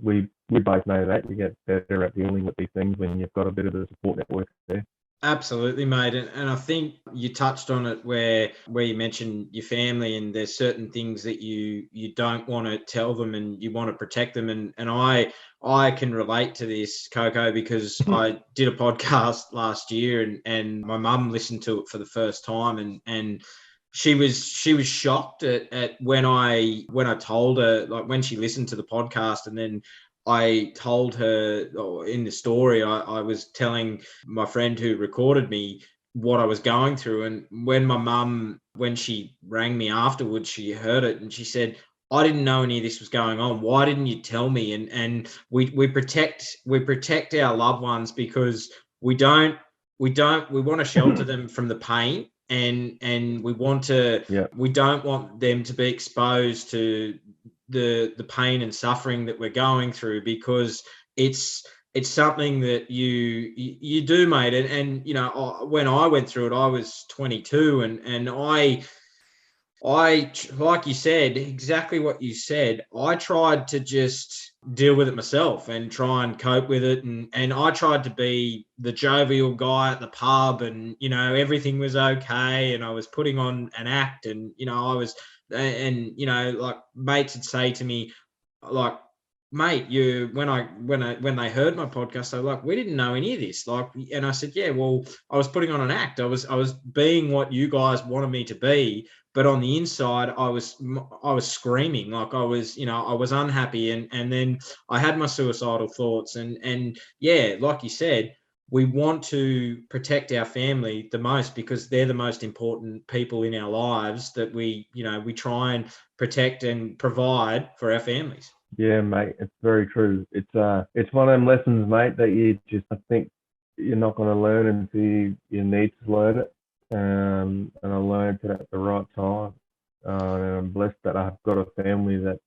We both know that you get better at dealing with these things when you've got a bit of a support network there. Absolutely, mate. And I think you touched on it where you mentioned your family, and there's certain things that you don't want to tell them and you want to protect them. And I can relate to this, Coco, because I did a podcast last year and my mum listened to it for the first time, and she was shocked at when I told her, like when she listened to the podcast, and then I told her in the story, I was telling my friend who recorded me what I was going through. And when my mum, when she rang me afterwards, she heard it and she said, I didn't know any of this was going on. Why didn't you tell me? And we protect our loved ones because we want to shelter them from the pain. And we want to, we don't want them to be exposed to the pain and suffering that we're going through, because it's something that you do, mate. And when I went through it, I was 22, and I like you said, exactly what you said. I tried to just deal with it myself and try and cope with it. And I tried to be the jovial guy at the pub, and, everything was okay. And I was putting on an act, and, I was, and, like mates would say to me, like, mate, when they heard my podcast, they were like, we didn't know any of this. Like, and I said, yeah, well, I was putting on an act. I was being what you guys wanted me to be. But on the inside, I was screaming, like I was unhappy. And then I had my suicidal thoughts, and yeah, like you said, we want to protect our family the most because they're the most important people in our lives that we try and protect and provide for our families. Yeah, mate, it's very true. It's one of them lessons, mate, that I think you're not going to learn until you need to learn it. And I learned it at the right time. And I'm blessed that I've got a family that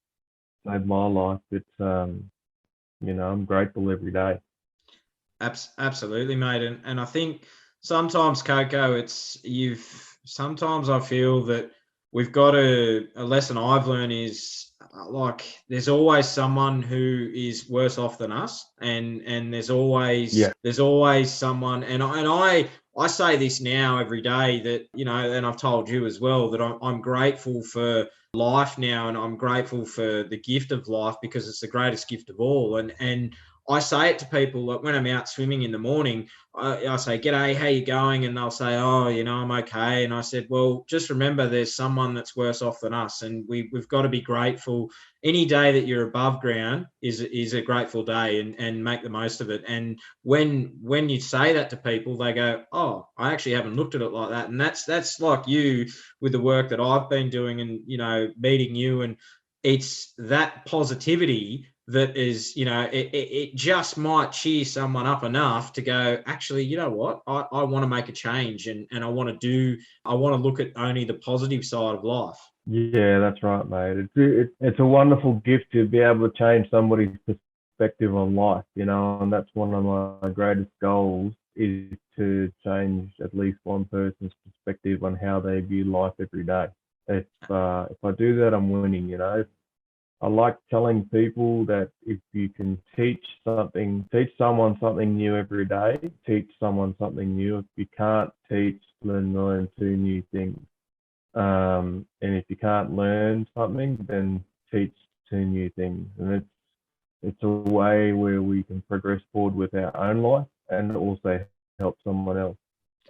saved my life. It's I'm grateful every day. Absolutely, mate. And I think sometimes, Coco, sometimes I feel that we've got a lesson I've learned is like there's always someone who is worse off than us, and there's always someone, and I say this now every day that, and I've told you as well, that I'm grateful for life now, and I'm grateful for the gift of life because it's the greatest gift of all. And I say it to people, like when I'm out swimming in the morning, I say, "G'day, how you going?" And they'll say, "Oh, I'm okay." And I said, "Well, just remember, there's someone that's worse off than us, and we've got to be grateful. Any day that you're above ground is a grateful day, and make the most of it." And when you say that to people, they go, "Oh, I actually haven't looked at it like that." And that's like you with the work that I've been doing, and meeting you, and it's that positivity that is, it just might cheer someone up enough to go, actually, you know what, I want to make a change, and I want to look at only the positive side of life. Yeah, that's right, mate. It's a wonderful gift to be able to change somebody's perspective on life, and that's one of my greatest goals, is to change at least one person's perspective on how they view life every day. If I do that, I'm winning. I like telling people that if you can teach someone something new every day, teach someone something new. If you can't teach, learn two new things. And if you can't learn something, then teach two new things. And it's a way where we can progress forward with our own life and also help someone else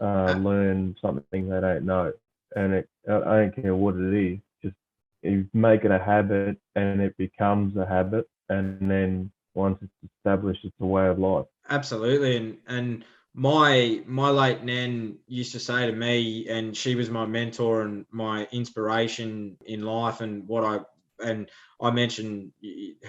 learn something they don't know. And I don't care what it is, just you make it a habit and it becomes a habit. And then once it's established, it's a way of life. Absolutely. And my late nan used to say to me, and she was my mentor and my inspiration in life, and I mentioned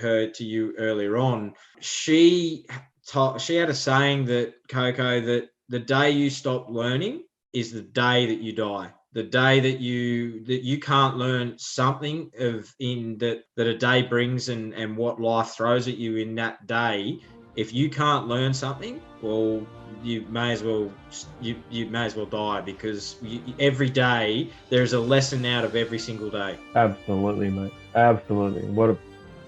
her to you earlier on. She had a saying that, Coco, that the day you stop learning is the day that you die. The day that you can't learn something that a day brings, and what life throws at you in that day. If you can't learn something, well, you may as well die, because every day there's a lesson out of every single day. Absolutely, mate. Absolutely.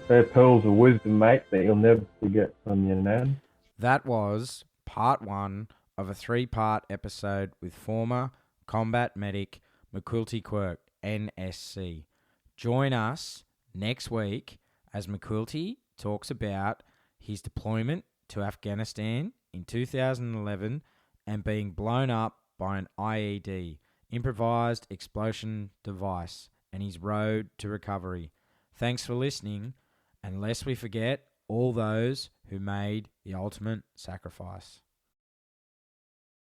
They're pearls of wisdom, mate, that you'll never forget from your nan. That was part 1 of a 3-part episode with former combat medic McQuilty Quirke NSC. Join us next week as McQuilty talks about his deployment to Afghanistan in 2011 and being blown up by an IED, improvised explosion device, and his road to recovery. Thanks for listening, and lest we forget all those who made the ultimate sacrifice.